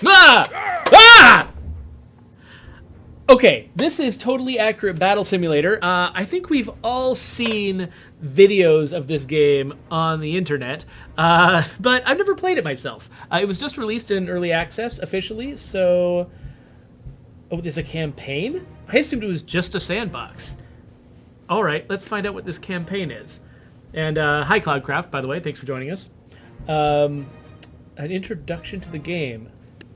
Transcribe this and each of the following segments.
Ah! Ah! Okay, this is totally accurate battle simulator. I think we've all seen videos of this game on the internet, but I've never played it myself. It was just released in early access officially, so... Oh, there's a campaign? I assumed it was just a sandbox. All right, let's find out what this campaign is. And hi, Cloudcraft, by the way. Thanks for joining us. An introduction to the game.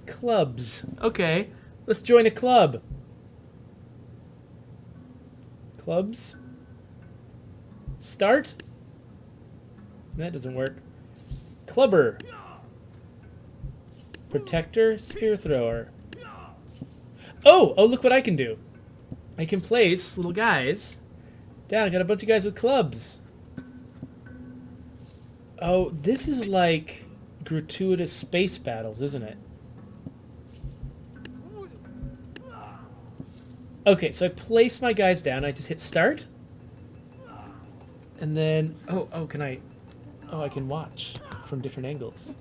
Clubs. Okay, let's join a club. Clubs. Start. That doesn't work. Clubber. Protector. Spear thrower. Oh, look what I can do. I can place little guys. Down, I got a bunch of guys with clubs. Oh, this is like Gratuitous Space Battles, isn't it? Okay, so I place my guys down. I just hit start. And then... Oh, can I... Oh, I can watch from different angles.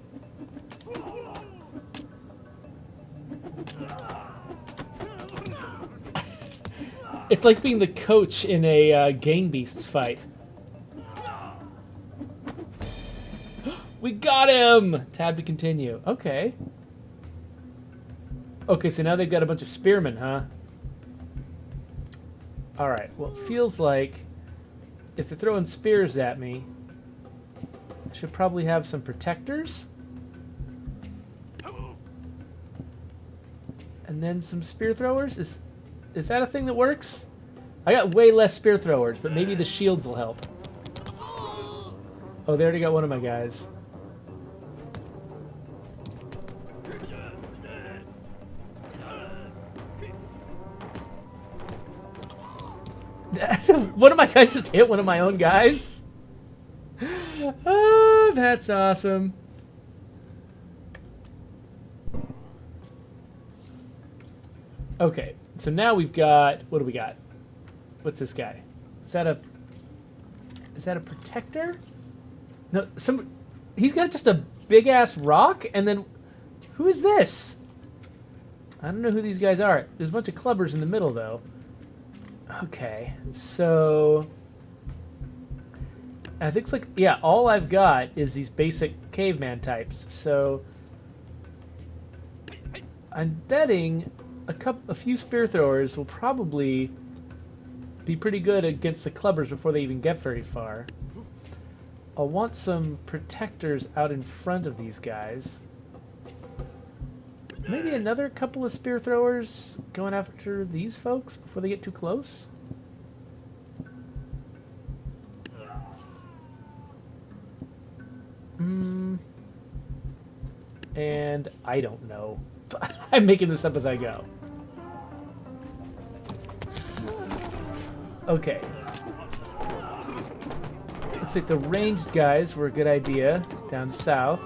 It's like being the coach in a Gang Beasts fight. We got him! Tab to continue. Okay. Okay, so now they've got a bunch of spearmen, huh? Alright, well, it feels like if they're throwing spears at me, I should probably have some protectors. And then some spear throwers? Is that a thing that works? I got way less spear throwers, but maybe the shields will help. Oh, they already got one of my guys. One of my guys just hit one of my own guys. Oh, that's awesome. Okay, so now we've got... What do we got? What's this guy? Is that a protector? No, he's got just a big-ass rock, and then... Who is this? I don't know who these guys are. There's a bunch of clubbers in the middle, though. Okay, so... I think it's like... Yeah, all I've got is these basic caveman types, so... I'm betting a few spear throwers will probably be pretty good against the clubbers before they even get very far. I'll want some protectors out in front of these guys. Maybe another couple of spear throwers going after these folks before they get too close. And I don't know. I'm making this up as I go. Okay. Looks like the ranged guys were a good idea down south.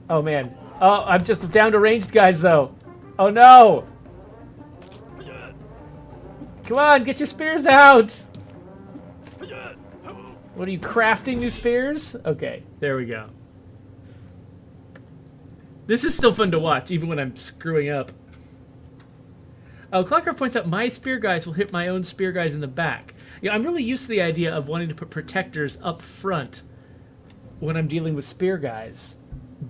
Oh man. Oh, I'm just down to ranged guys though. Oh no! Come on, get your spears out! What are you, crafting new spears? Okay, there we go. This is still fun to watch, even when I'm screwing up. Oh, Clocker points out my spear guys will hit my own spear guys in the back. Yeah, I'm really used to the idea of wanting to put protectors up front when I'm dealing with spear guys.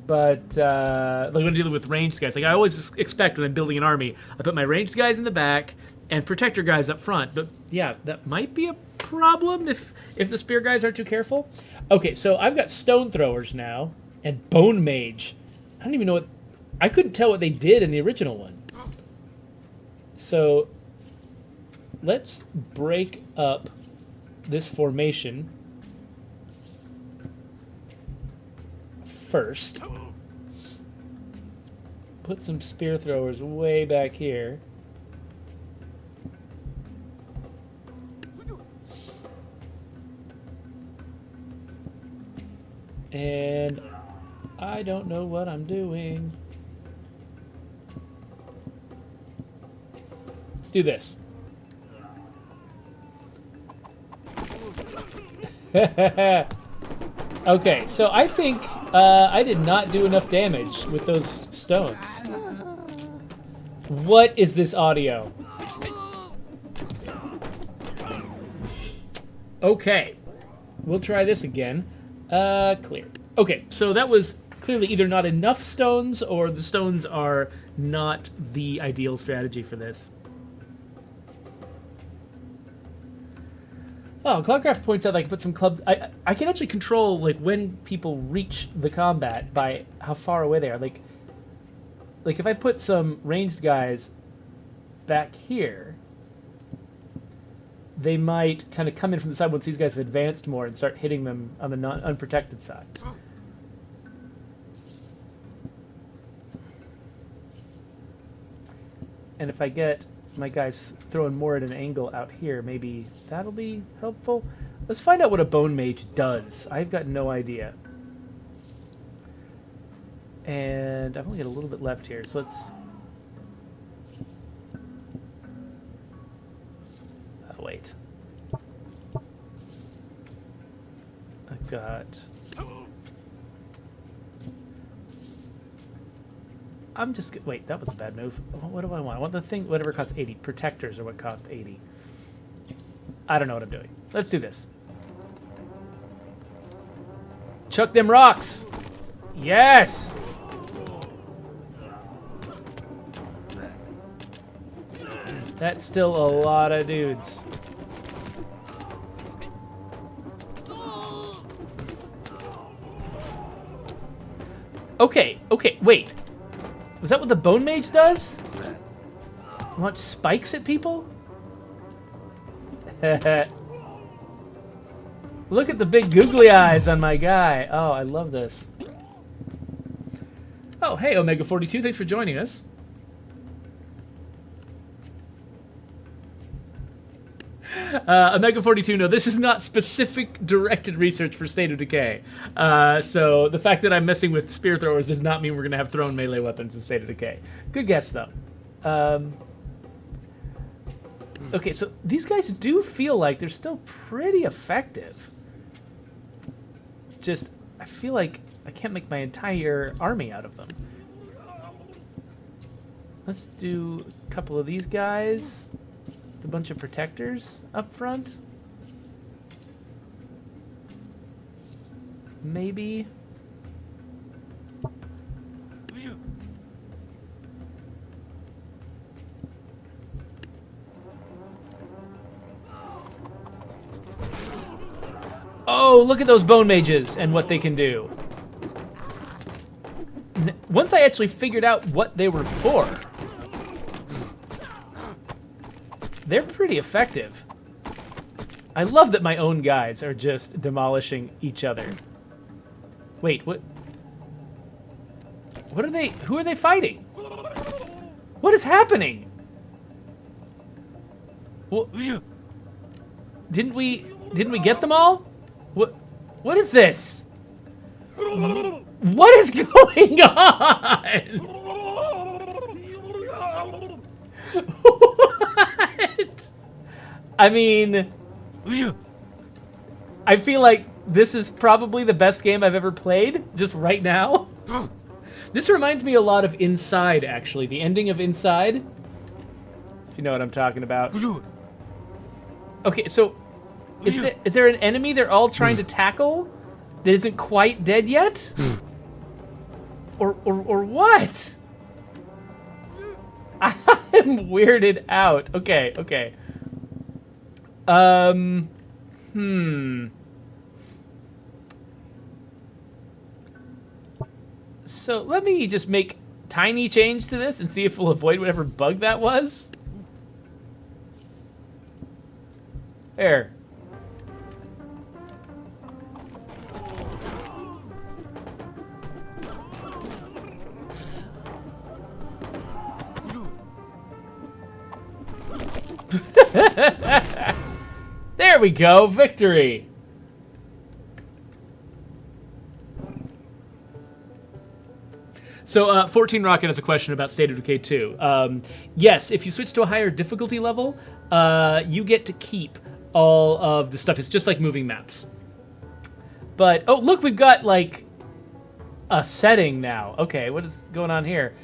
But, like when I'm dealing with ranged guys. Like, I always expect when I'm building an army, I put my ranged guys in the back and protector guys up front. But, yeah, that might be a problem if the spear guys aren't too careful. Okay, so I've got stone throwers now and bone mage. I don't even know what... I couldn't tell what they did in the original one. So, let's break up this formation first. Put some spear throwers way back here. And I don't know what I'm doing. Let's do this. Okay, so I think I did not do enough damage with those stones. What is this audio? Okay. We'll try this again. Clear. Okay, so that was clearly either not enough stones or the stones are not the ideal strategy for this. Oh, Cloudcraft points out I can put some club... I can actually control like when people reach the combat by how far away they are. Like if I put some ranged guys back here, they might kind of come in from the side once these guys have advanced more and start hitting them on the unprotected sides. And if I get my guys throwing more at an angle out here, maybe that'll be helpful. Let's find out what a Bone Mage does. I've got no idea. And I've only got a little bit left here, so let's... wait. I've got... I'm just... Wait, that was a bad move. What do I want? I want the thing, whatever costs 80. Protectors are what cost 80. I don't know what I'm doing. Let's do this. Chuck them rocks! Yes! That's still a lot of dudes. Okay, wait. Was that what the Bone Mage does? Launch spikes at people? Look at the big googly eyes on my guy. Oh, I love this. Oh, hey, Omega42, thanks for joining us. Omega42, no, this is not specific directed research for State of Decay. So the fact that I'm messing with spear throwers does not mean we're going to have thrown melee weapons in State of Decay. Good guess, though. Okay, so these guys do feel like they're still pretty effective. Just, I feel like I can't make my entire army out of them. Let's do a couple of these guys. A bunch of protectors up front. Maybe. Oh, look at those Bone Mages and what they can do. Once I actually figured out what they were for, they're pretty effective. I love that my own guys are just demolishing each other. Wait, what? What are they? Who are they fighting? What is happening? Well, didn't we get them all? What is this? What is going on? What? I mean, I feel like this is probably the best game I've ever played, just right now. This reminds me a lot of Inside, actually. The ending of Inside. If you know what I'm talking about. Okay, so is there an enemy they're all trying to tackle that isn't quite dead yet? Or what? I'm weirded out. Okay. So let me just make tiny change to this and see if we'll avoid whatever bug that was. There. There we go, victory. So 14 Rocket has a question about State of Decay 2. Yes, if you switch to a higher difficulty level, you get to keep all of the stuff. It's just like moving maps. But, oh, look, we've got, like, a setting now. Okay, what is going on here?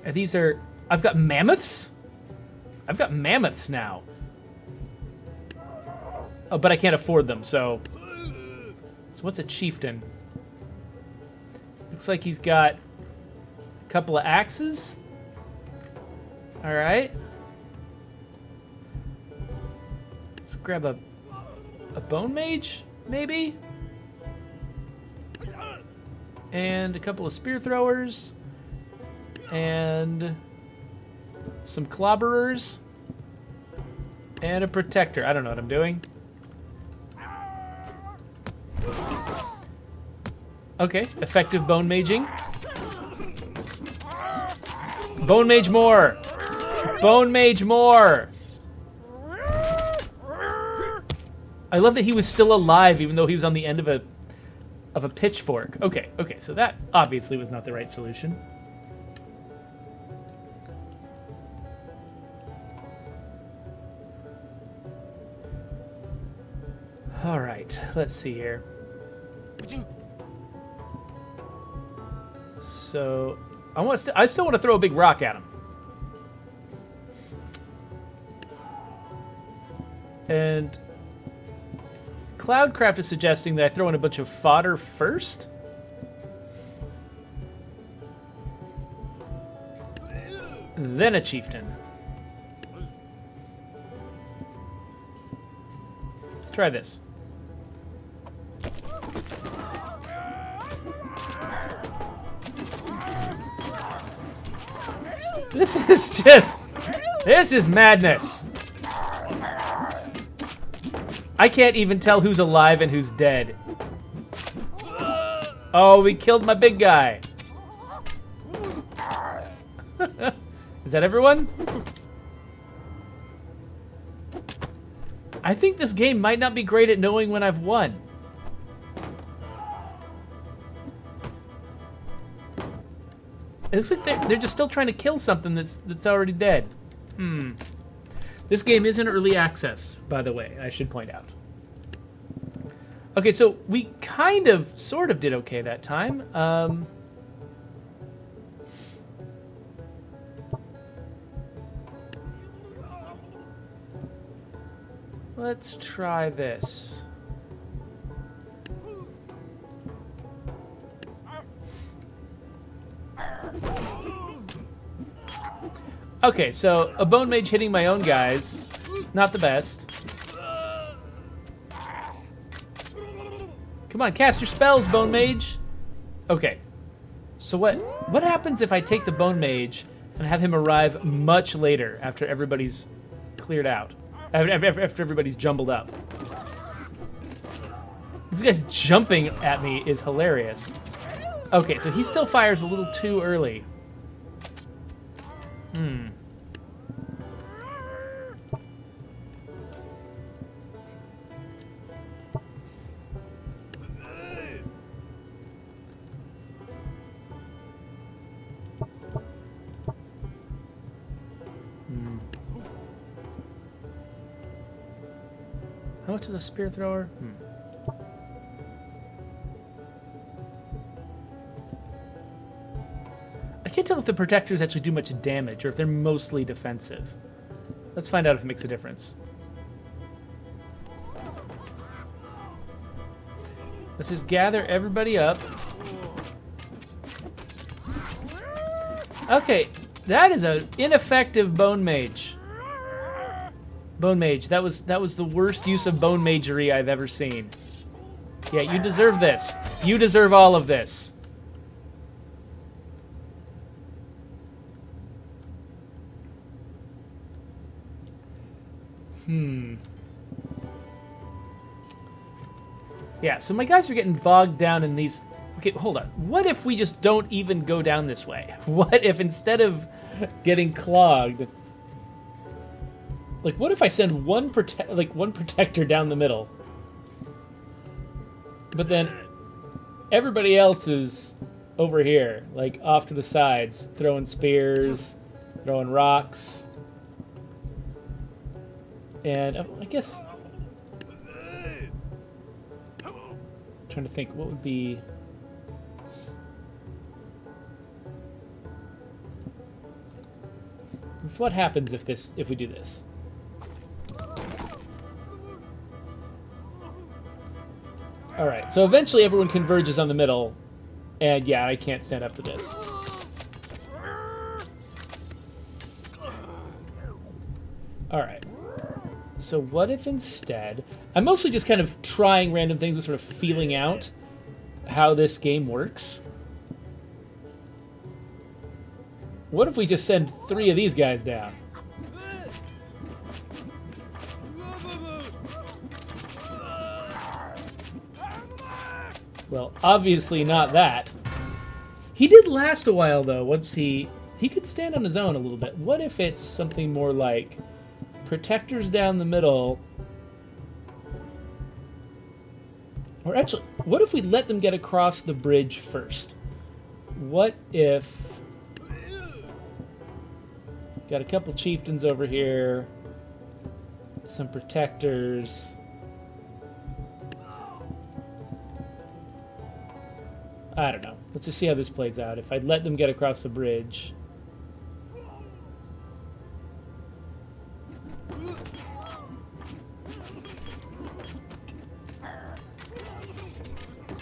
These are... I've got mammoths? I've got mammoths now. Oh, but I can't afford them, so... So what's a chieftain? Looks like he's got a couple of axes. All right. Let's grab a bone mage, maybe? And a couple of spear throwers. And some clobberers. And a protector. I don't know what I'm doing. Okay, effective bone maging. Bone mage more! Bone mage more! I love that he was still alive even though he was on the end of a pitchfork. Okay, so that obviously was not the right solution. All right, let's see here. So, I still want to throw a big rock at him. And Cloudcraft is suggesting that I throw in a bunch of fodder first. Then a chieftain. Let's try this. This is madness. I can't even tell who's alive and who's dead. Oh, we killed my big guy. Is that everyone? I think this game might not be great at knowing when I've won. It looks like they're just still trying to kill something that's already dead. This game is in early access, by the way, I should point out. Okay, so we sort of did okay that time. Let's try this. Okay, so a bone mage hitting my own guys, not the best. Come on, cast your spells, bone mage. Okay, so what happens if I take the bone mage and have him arrive much later after everybody's cleared out, after everybody's jumbled up? This guy's jumping at me is hilarious. Okay, so he still fires a little too early. How much is a spear thrower? I can't tell if the protectors actually do much damage or if they're mostly defensive. Let's find out if it makes a difference. Let's just gather everybody up. Okay, that is an ineffective bone mage. Bone mage, that was the worst use of bone magery I've ever seen. Yeah, you deserve this. You deserve all of this. Yeah, so my guys are getting bogged down in these... Okay, hold on. What if we just don't even go down this way? What if instead of getting clogged... Like, what if I send one protector down the middle? But then everybody else is over here, like off to the sides, throwing spears, throwing rocks. And I guess... trying to think, what would be... So what happens if we do this? All right. So eventually everyone converges on the middle, and yeah, I can't stand up to this. All right. So what if instead... I'm mostly just kind of trying random things and sort of feeling out how this game works. What if we just send 3 of these guys down? Well, obviously not that. He did last a while, though, once he could stand on his own a little bit. What if it's something more like protectors down the middle? Or actually, what if we let them get across the bridge first? What if... Got a couple chieftains over here, some protectors. I don't know. Let's just see how this plays out. If I'd let them get across the bridge.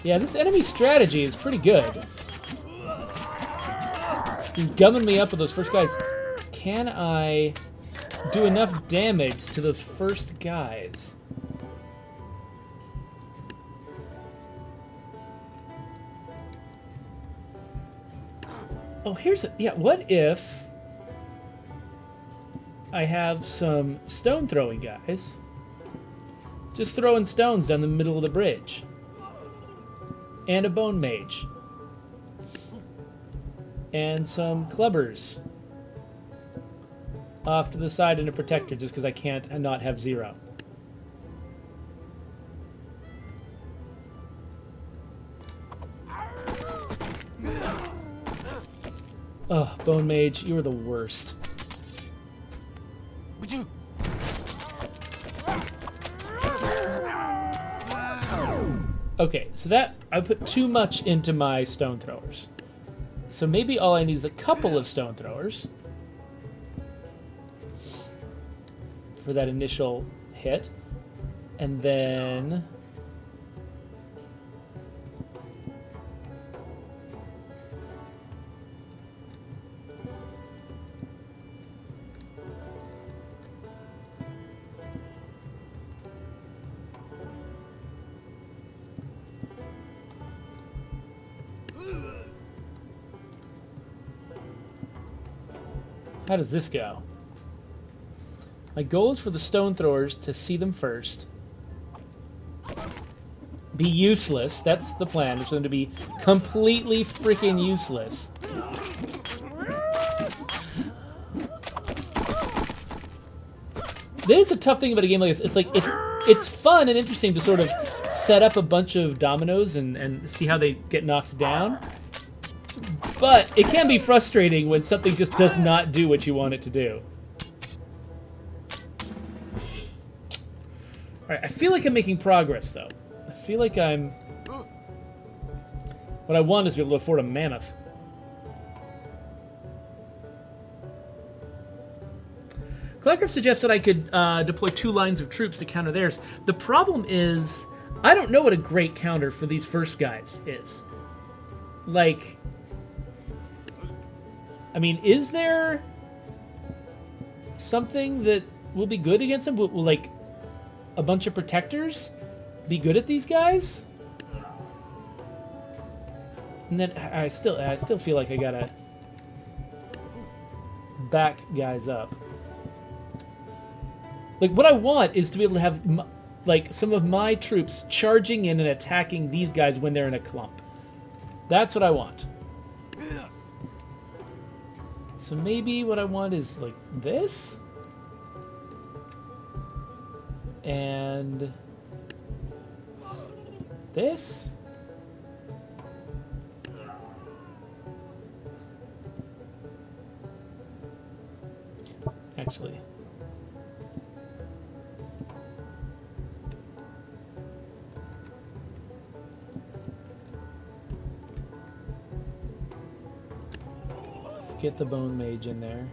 Yeah, this enemy strategy is pretty good. He's gumming me up with those first guys. Can I do enough damage to those first guys? Oh, here's a... Yeah, what if I have some stone-throwing guys just throwing stones down the middle of the bridge? And a bone mage. And some clubbers off to the side and a protector just because I can't not have 0. Oh, Bone Mage, you are the worst. Okay, so that... I put too much into my stone throwers. So maybe all I need is a couple of stone throwers for that initial hit. And then... How does this go? My goal is for the stone throwers to see them first. Be useless. That's the plan. For them to be completely freaking useless. That is a tough thing about a game like this. It's like it's fun and interesting to sort of set up a bunch of dominoes and see how they get knocked down. But it can be frustrating when something just does not do what you want it to do. Alright, I feel like I'm making progress, though. I feel like I'm... What I want is to be able to afford a mammoth. Clarkov suggests that I could deploy 2 lines of troops to counter theirs. The problem is, I don't know what a great counter for these first guys is. Like... I mean, is there something that will be good against them? Will like, a bunch of protectors be good at these guys? And then I still feel like I gotta back guys up. Like, what I want is to be able to have, like, some of my troops charging in and attacking these guys when they're in a clump. That's what I want. So maybe what I want is, like, this? And... this? Actually... get the Bone Mage in there.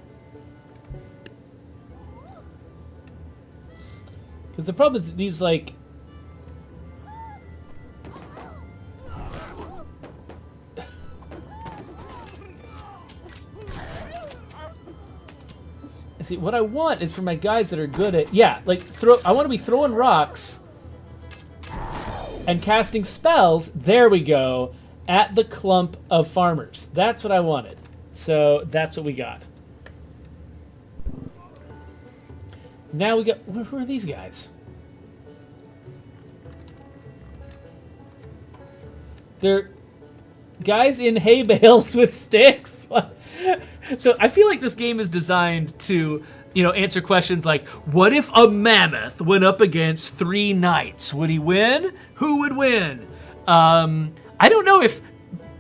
Because the problem is these, like... See, what I want is for my guys that are good at... Yeah, like, I want to be throwing rocks and casting spells, there we go, at the clump of farmers. That's what I wanted. So, that's what we got. Now we got... Who are these guys? They're guys in hay bales with sticks? So I feel like this game is designed to, you know, answer questions like, what if a mammoth went up against 3 knights? Would he win? Who would win? I don't know if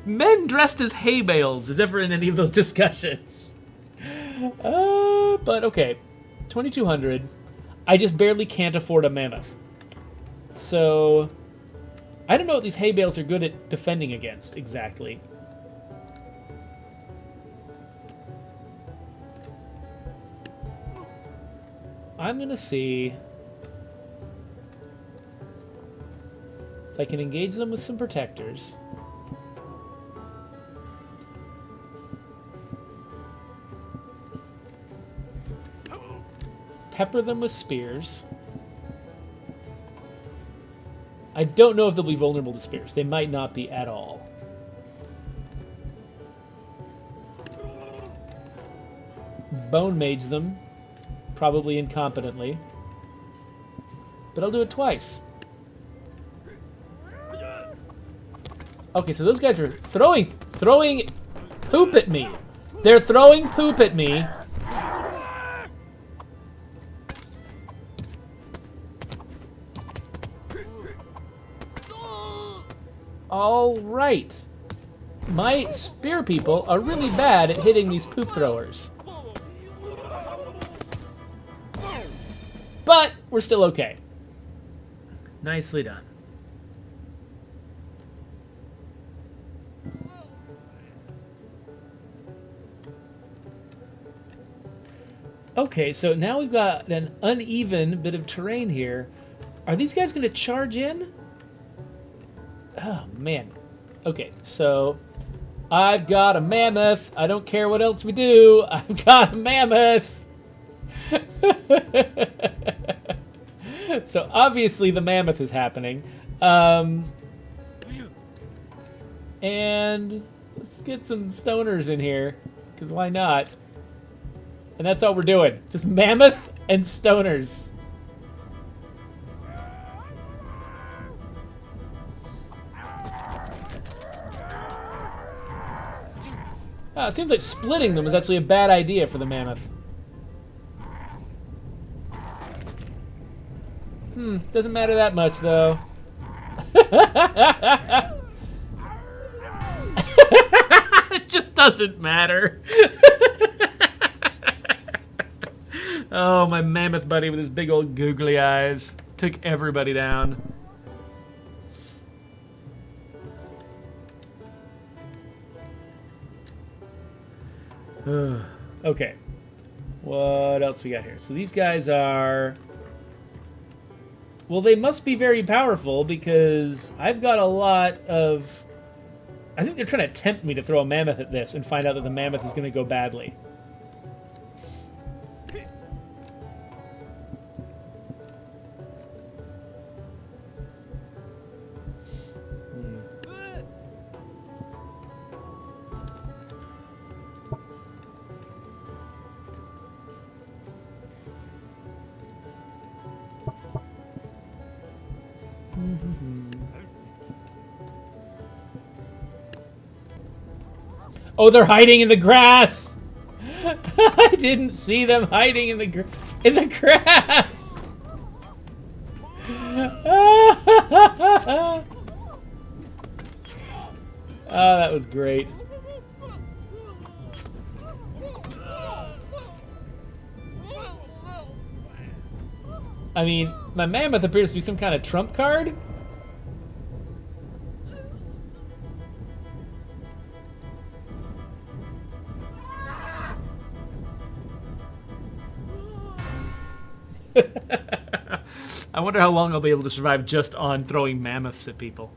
men dressed as hay bales is ever in any of those discussions. But okay, 2,200. I just barely can't afford a mammoth. So I don't know what these hay bales are good at defending against exactly. I'm gonna see if I can engage them with some protectors. Pepper them with spears. I don't know if they'll be vulnerable to spears. They might not be at all. Bone mage them. Probably incompetently. But I'll do it twice. Okay, so those guys are throwing poop at me. They're throwing poop at me. All right. My spear people are really bad at hitting these poop throwers. But we're still okay. Nicely done. Okay, so now we've got an uneven bit of terrain here. Are these guys going to charge in? Oh, man. Okay, so I've got a mammoth. I don't care what else we do. I've got a mammoth. So obviously the mammoth is happening. And let's get some stoners in here, because why not? And that's all we're doing. Just mammoth and stoners. It seems like splitting them is actually a bad idea for the mammoth. Doesn't matter that much, though. It just doesn't matter. Oh, my mammoth buddy with his big old googly eyes took everybody down. Okay. What else we got here? So these guys are... Well, they must be very powerful because I've got a lot of... I think they're trying to tempt me to throw a mammoth at this and find out that the mammoth is going to go badly. Oh, they're hiding in the grass! I didn't see them hiding in the grass! Oh, that was great. I mean, my mammoth appears to be some kind of trump card. I wonder how long I'll be able to survive just on throwing mammoths at people.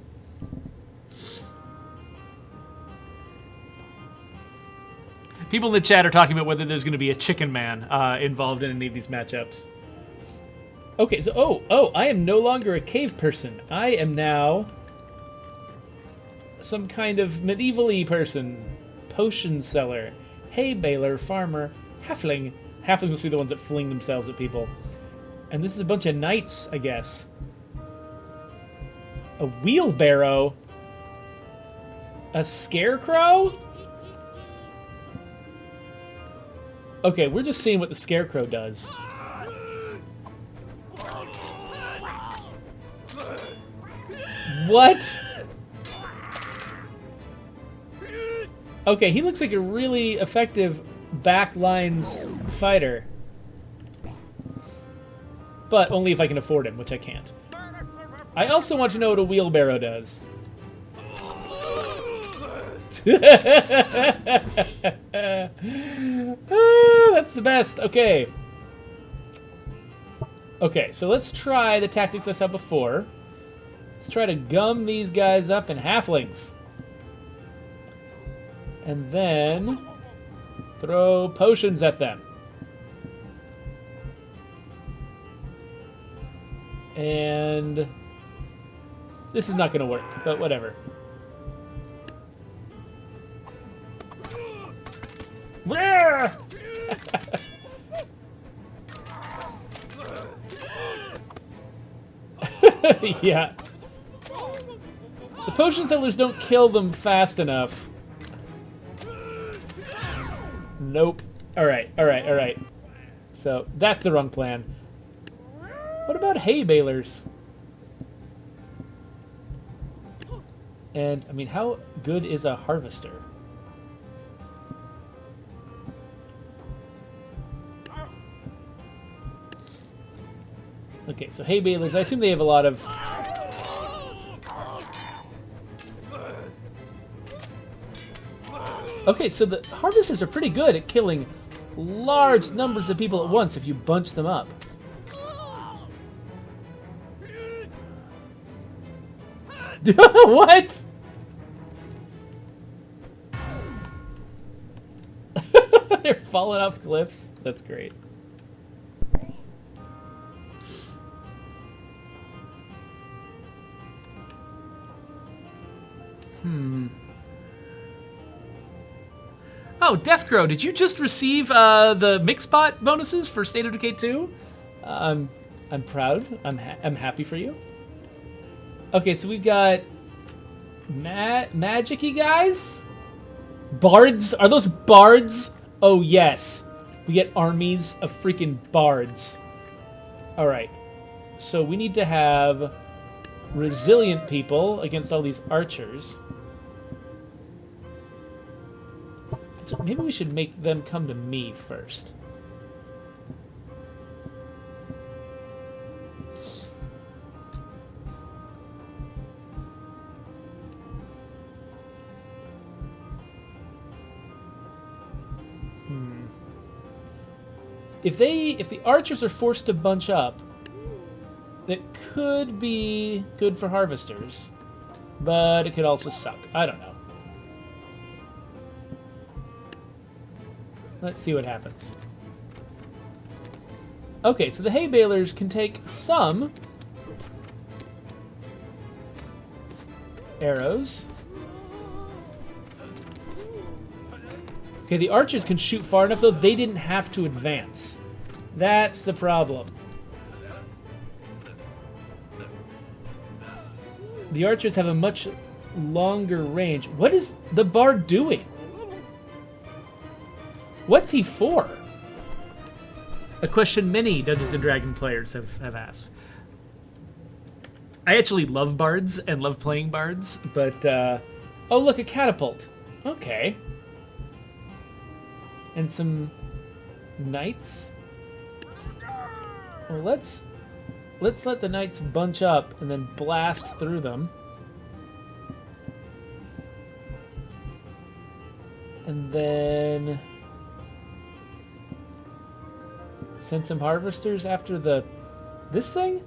People in the chat are talking about whether there's going to be a chicken man involved in any of these matchups. Okay, so I am no longer a cave person. I am now some kind of medieval-y person. Potion seller, hay baler, farmer, halfling. Halflings must be the ones that fling themselves at people. And this is a bunch of knights, I guess. A wheelbarrow? A scarecrow? Okay, we're just seeing what the scarecrow does. What? Okay, he looks like a really effective backlines fighter. But only if I can afford him, which I can't. I also want to know what a wheelbarrow does. That's the best. Okay. Okay, so let's try the tactics I saw before. Let's try to gum these guys up in halflings. And then throw potions at them. And this is not going to work, but whatever. Yeah. The potion sellers don't kill them fast enough. Nope. Alright. So, that's the wrong plan. What about hay balers? And, I mean, how good is a harvester? Okay, so hay balers, I assume they have a lot of... Okay, so the harvesters are pretty good at killing large numbers of people at once if you bunch them up. What? They're falling off cliffs? That's great. Oh, Deathcrow, did you just receive the Mixbot bonuses for State of Decay 2? I'm proud. I'm happy for you. Okay, so we've got magic-y guys? Bards? Are those bards? Oh, yes. We get armies of freaking bards. Alright. So we need to have resilient people against all these archers. Maybe we should make them come to me first. If the archers are forced to bunch up, that could be good for harvesters, but it could also suck. I don't know. Let's see what happens. Okay, so the hay balers can take some arrows. Okay, the archers can shoot far enough, though they didn't have to advance. That's the problem. The archers have a much longer range. What is the bard doing? What's he for? A question many Dungeons & Dragons players have asked. I actually love bards and love playing bards, but... oh, look, a catapult. Okay. And some knights. Well, let's let the knights bunch up and then blast through them. And then send some harvesters after this thing?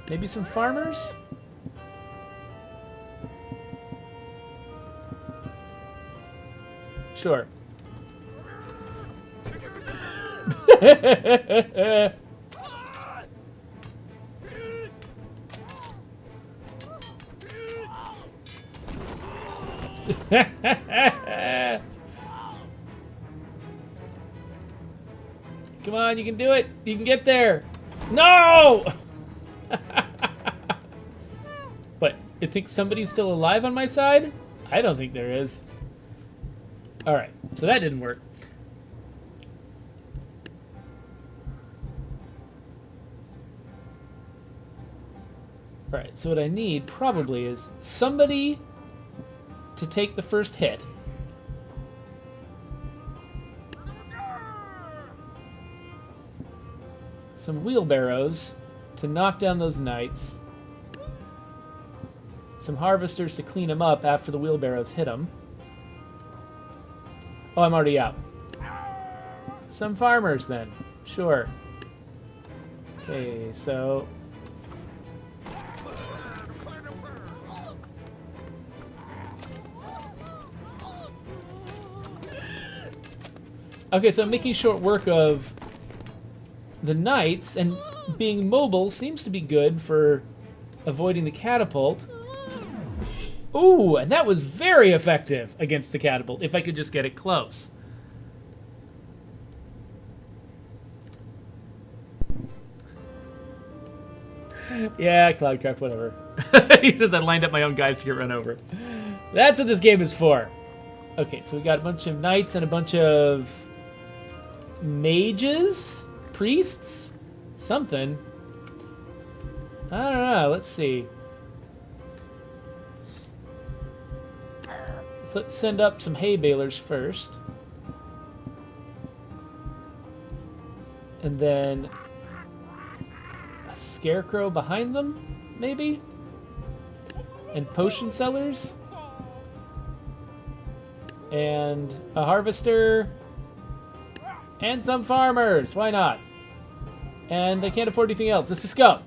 Maybe some farmers? Sure. Come on, you can do it. You can get there. No! What, you think somebody's still alive on my side? I don't think there is. Alright, so that didn't work. Alright, so what I need probably is somebody to take the first hit. Some wheelbarrows to knock down those knights. Some harvesters to clean them up after the wheelbarrows hit them. Oh, I'm already out. Some farmers, then. Sure. Okay, so... Okay, so I'm making short work of the knights, and being mobile seems to be good for avoiding the catapult. Ooh, and that was very effective against the catapult, if I could just get it close. Yeah, Cloudcraft, whatever. He says I lined up my own guys to get run over. That's what this game is for. Okay, so we got a bunch of knights and a bunch of mages? Priests? Something. I don't know, let's see. So let's send up some hay balers first. And then a scarecrow behind them, maybe? And potion sellers? And a harvester? And some farmers, why not? And I can't afford anything else, let's just go.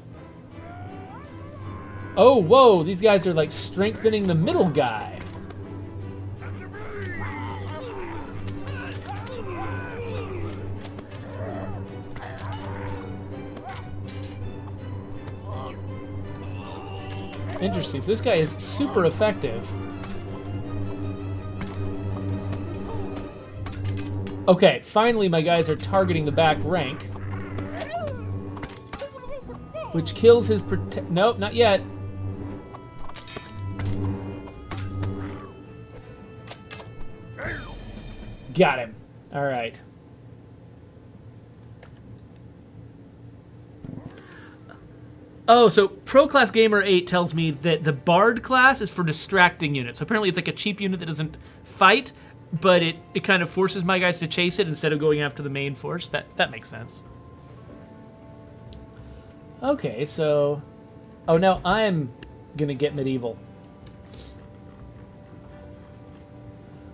Oh, whoa, these guys are like strengthening the middle guy. Interesting, so this guy is super effective. Okay, finally my guys are targeting the back rank. Which kills his nope, not yet. Got him. Alright. Oh, so Pro Class Gamer 8 tells me that the Bard class is for distracting units. So apparently it's like a cheap unit that doesn't fight, but it kind of forces my guys to chase it instead of going after the main force. That makes sense. Okay, so... Oh, now I'm gonna get medieval.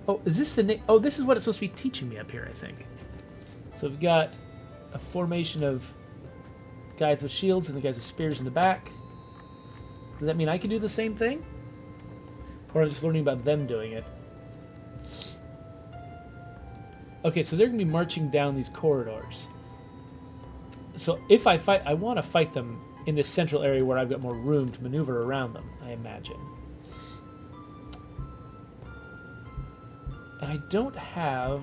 Oh, is this the... Oh, this is what it's supposed to be teaching me up here, I think. So we've got a formation of guys with shields and the guys with spears in the back. Does that mean I can do the same thing? Or I'm just learning about them doing it? Okay, so they're going to be marching down these corridors. So if I fight, I want to fight them in this central area where I've got more room to maneuver around them, I imagine. And I don't have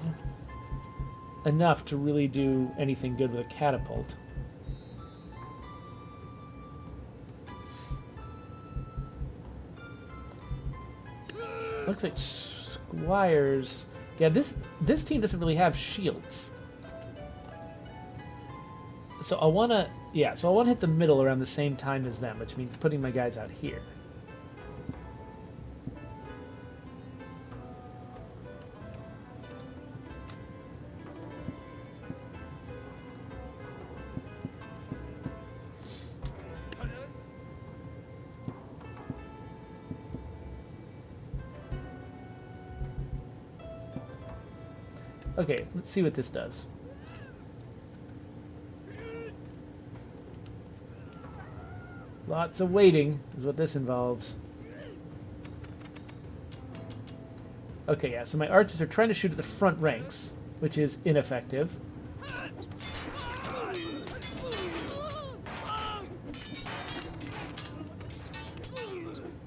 enough to really do anything good with a catapult. Looks like squires. Yeah, this team doesn't really have shields. So I wanna hit the middle around the same time as them, which means putting my guys out here. Okay, let's see what this does. Lots of waiting is what this involves. Okay, yeah, so my archers are trying to shoot at the front ranks, which is ineffective.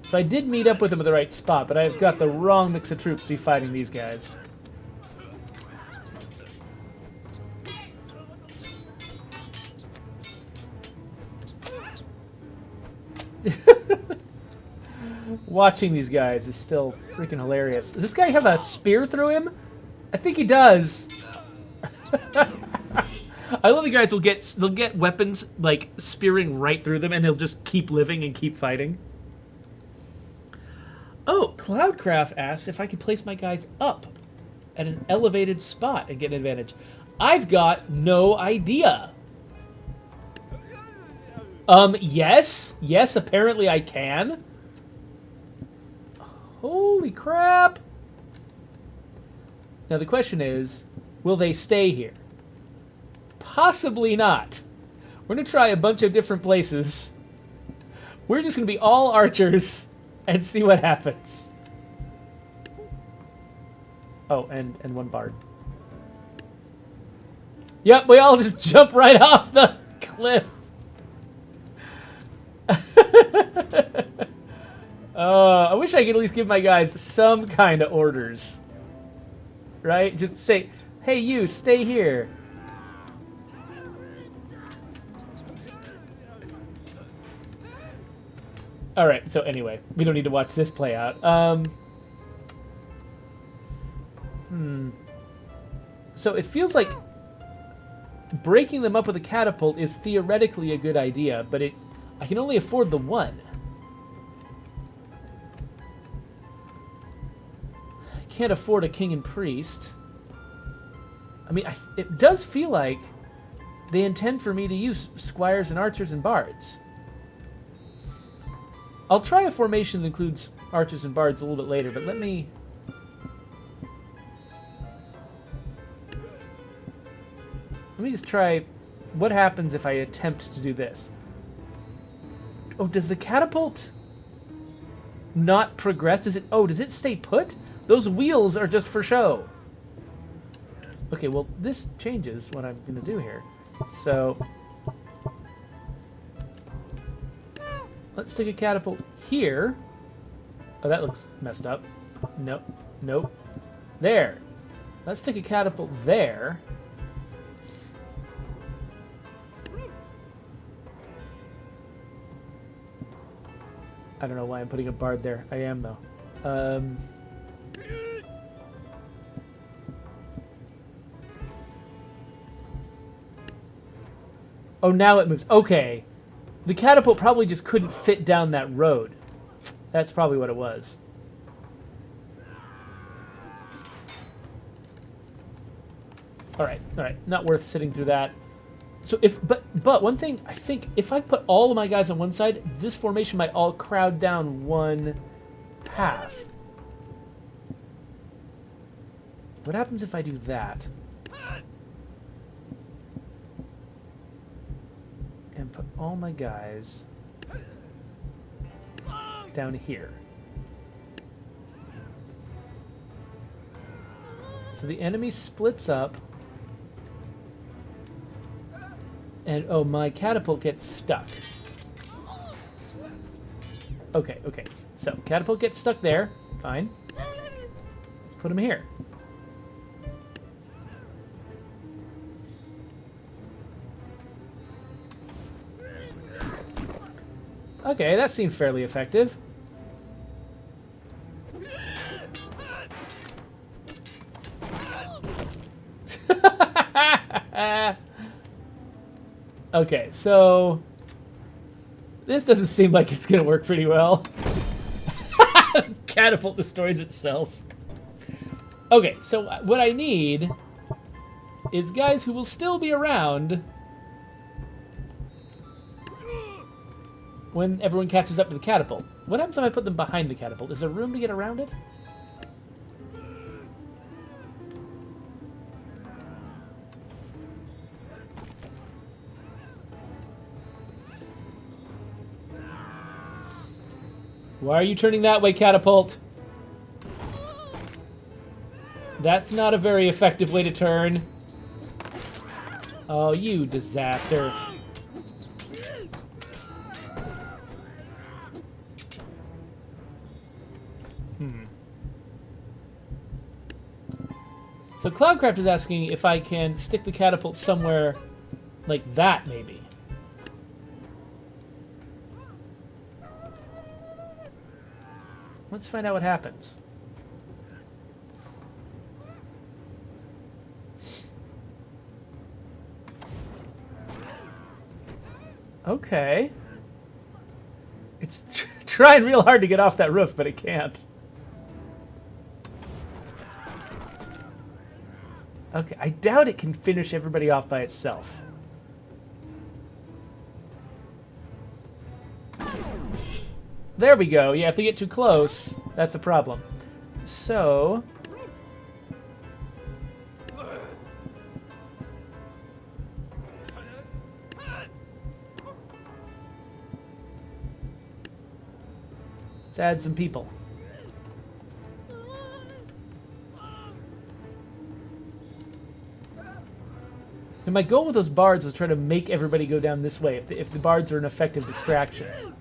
So I did meet up with them at the right spot, but I've got the wrong mix of troops to be fighting these guys. Watching these guys is still freaking hilarious. Does this guy have a spear through him? I think he does. I love the guys they'll get weapons like spearing right through them, and they'll just keep living and keep fighting. Oh, Cloudcraft asks if I could place my guys up at an elevated spot and get an advantage. I've got no idea. Yes, apparently I can. Holy crap. Now the question is, will they stay here? Possibly not. We're going to try a bunch of different places. We're just going to be all archers and see what happens. Oh, and one bard. Yep, we all just jump right off the cliff. I wish I could at least give my guys some kind of orders. Right? Just say, hey, you, stay here. Alright, so anyway, we don't need to watch this play out. So it feels like breaking them up with a catapult is theoretically a good idea, but I can only afford the one. I can't afford a king and priest. I mean, it does feel like they intend for me to use squires and archers and bards. I'll try a formation that includes archers and bards a little bit later, but let me just try what happens if I attempt to do this. Oh, does the catapult not progress? Does it stay put? Those wheels are just for show. Okay, well, this changes what I'm going to do here. So let's stick a catapult here. Oh, that looks messed up. Nope. Nope. There. Let's stick a catapult there. I don't know why I'm putting a bard there. I am, though. Oh, now it moves. Okay. The catapult probably just couldn't fit down that road. That's probably what it was. All right. Not worth sitting through that. So but one thing, I think if I put all of my guys on one side, this formation might all crowd down one path. What happens if I do that? And put all my guys down here. So the enemy splits up. And, oh, my catapult gets stuck. Okay. So, catapult gets stuck there. Fine. Let's put him here. Okay, that seemed fairly effective. Okay, so this doesn't seem like it's going to work pretty well. Catapult destroys itself. Okay, so what I need is guys who will still be around when everyone catches up to the catapult. What happens if I put them behind the catapult? Is there room to get around it? Why are you turning that way, catapult? That's not a very effective way to turn. Oh, you disaster. So Cloudcraft is asking if I can stick the catapult somewhere like that, maybe. Let's find out what happens. Okay. It's trying real hard to get off that roof, but it can't. Okay, I doubt it can finish everybody off by itself. There we go. Yeah, if they get too close, that's a problem. So... let's add some people. And my goal with those bards was try to make everybody go down this way if the bards are an effective distraction.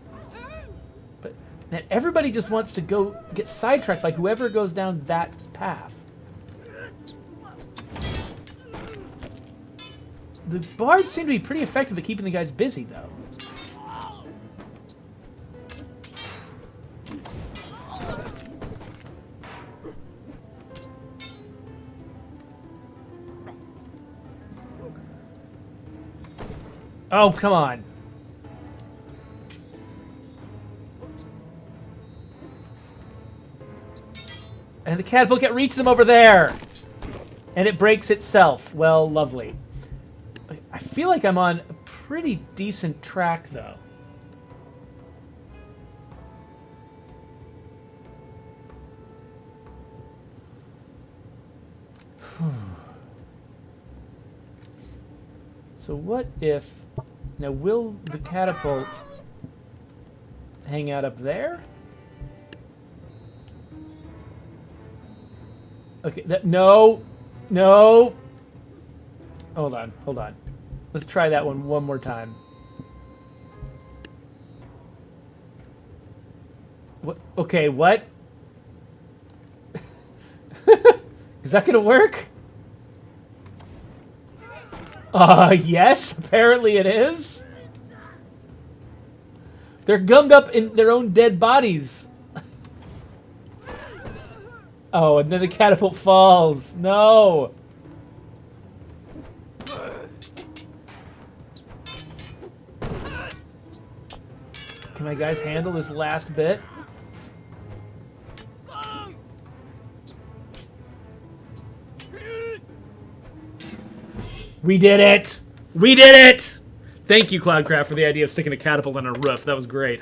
But man, everybody just wants to go get sidetracked by whoever goes down that path. The bards seem to be pretty effective at keeping the guys busy, though. Oh, come on. And the catapult can't reach them over there. And it breaks itself. Well, lovely. I feel like I'm on a pretty decent track, though. So what if... Now, will the catapult hang out up there? Okay, no. No. Hold on, hold on. Let's try that one more time. What? Okay, what? Is that gonna work? Yes, apparently it is. They're gummed up in their own dead bodies. Oh, and then the catapult falls. No. Can my guys handle this last bit? We did it! We did it! Thank you, Cloudcraft, for the idea of sticking a catapult on a roof. That was great.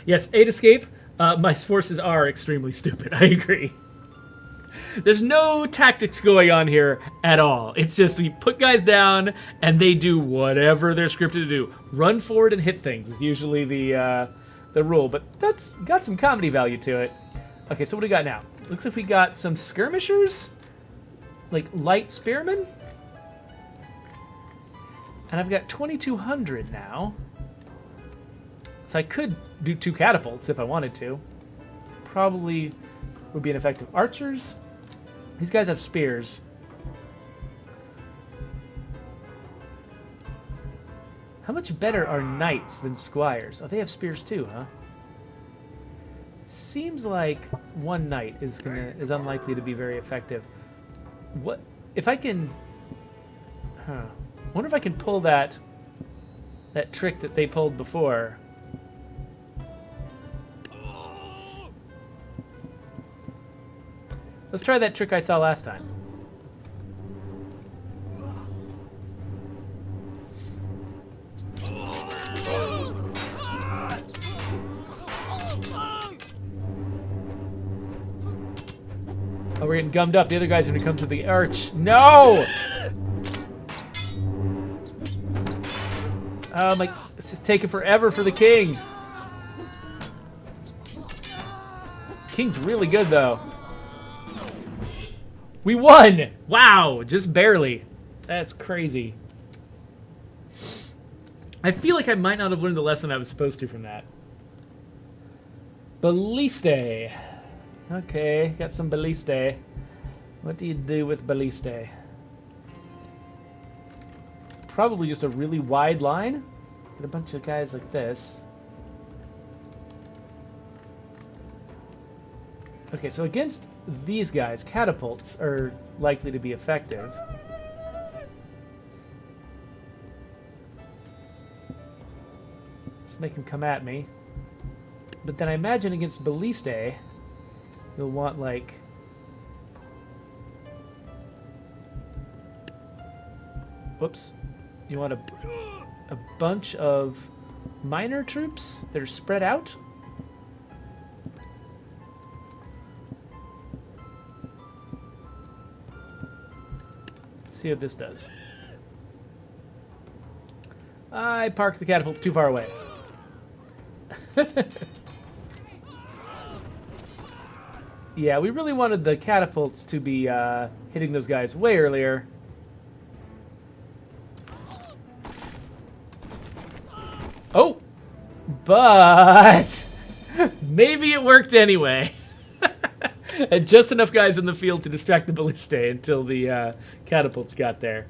Yes, 8 escape. My forces are extremely stupid. I agree. There's no tactics going on here at all. It's just we put guys down, and they do whatever they're scripted to do. Run forward and hit things is usually the rule, but that's got some comedy value to it. Okay, so what do we got now? Looks like we got some skirmishers. Like light spearmen, and I've got 2,200 now, so I could do 2 catapults if I wanted to. Probably would be an effective archers. These guys have spears. How much better are knights than squires? Oh, they have spears too, huh? Seems like one knight is unlikely to be very effective. What if I can? Wonder if I can pull that trick that they pulled before. Let's try that trick I saw last time. Oh, we're getting gummed up. The other guys are gonna come to the arch. No! Like, it's just taking forever for the king. King's really good, though. We won! Wow, just barely. That's crazy. I feel like I might not have learned the lesson I was supposed to from that. Balliste. Okay, got some balliste. What do you do with balliste? Probably just a really wide line. Get a bunch of guys like this. Okay, so against these guys, catapults are likely to be effective. Just make them come at me. But then I imagine against balliste, you'll want like... Whoops. You want a bunch of minor troops that are spread out? Let's see what this does. I parked the catapults too far away. Yeah, we really wanted the catapults to be hitting those guys way earlier. Oh! But maybe it worked anyway. And just enough guys in the field to distract the balliste until the catapults got there.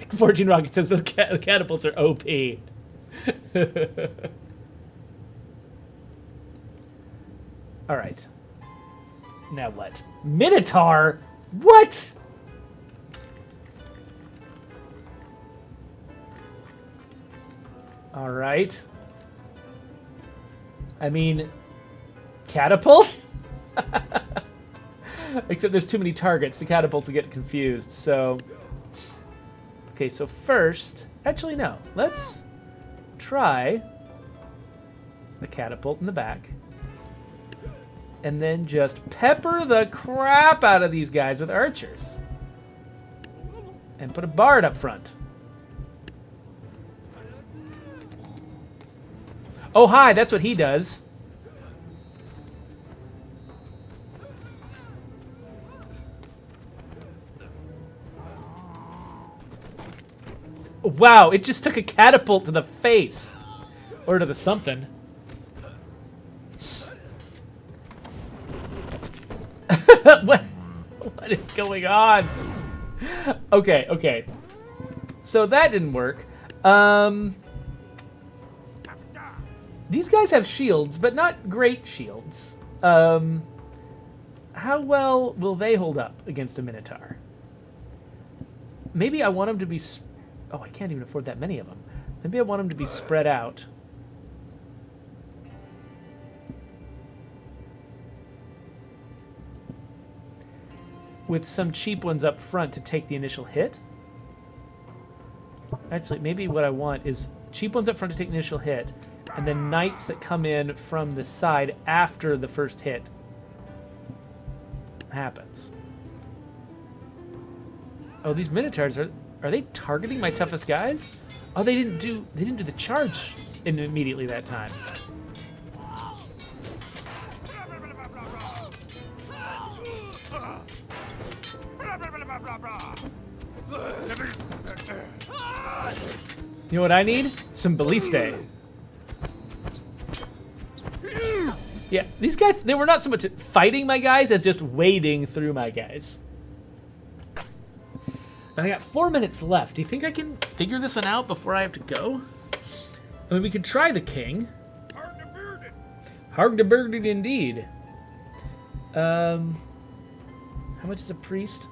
14 Rocket says the catapults are OP. Alright. Now what? Minotaur? What? Alright. I mean, catapult? Except there's too many targets. The catapult will get confused, so... Okay, so first... Actually, no. Let's try the catapult in the back. And then just pepper the crap out of these guys with archers. And put a bard up front. Oh, hi, that's what he does. Wow, it just took a catapult to the face. Or to the something. What is going on? Okay, okay. So that didn't work. These guys have shields, but not great shields. How well will they hold up against a Minotaur? Maybe I want them to be... Oh, I can't even afford that many of them. Maybe I want them to be spread out. With some cheap ones up front to take the initial hit. Actually, maybe what I want is cheap ones up front to take the initial hit, and then knights that come in from the side after the first hit happens. Oh, these Minotaurs are they targeting my toughest guys? Oh, they didn't do the charge immediately that time. You know what I need? Some balliste. Yeah, these guys, they were not so much fighting my guys as just wading through my guys. I got 4 minutes left. Do you think I can figure this one out before I have to go? I mean, we could try the king. Harg de Burden indeed. How much is a priest?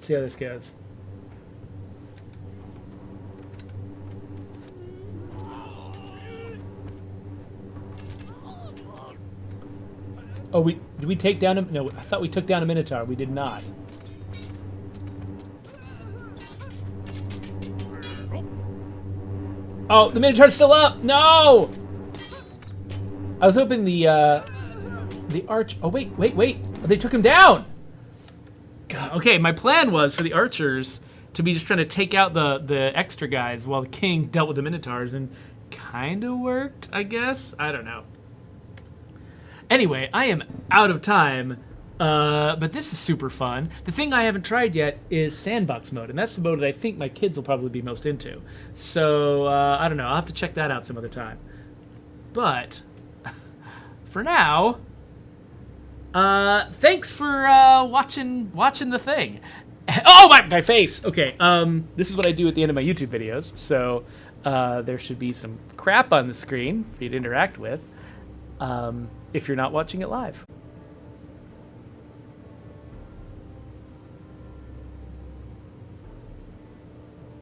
See how this goes. Did we take down a... No, I thought we took down a Minotaur. We did not. Oh, the Minotaur's still up! No! I was hoping the arch... Oh, wait. They took him down! God, okay, my plan was for the archers to be just trying to take out the extra guys while the king dealt with the Minotaurs, and kind of worked, I guess? I don't know. Anyway, I am out of time, but this is super fun. The thing I haven't tried yet is sandbox mode, and that's the mode that I think my kids will probably be most into. So, I don't know. I'll have to check that out some other time. But, for now, thanks for watching the thing. Oh, my face! Okay, this is what I do at the end of my YouTube videos, so there should be some crap on the screen for you to interact with if you're not watching it live.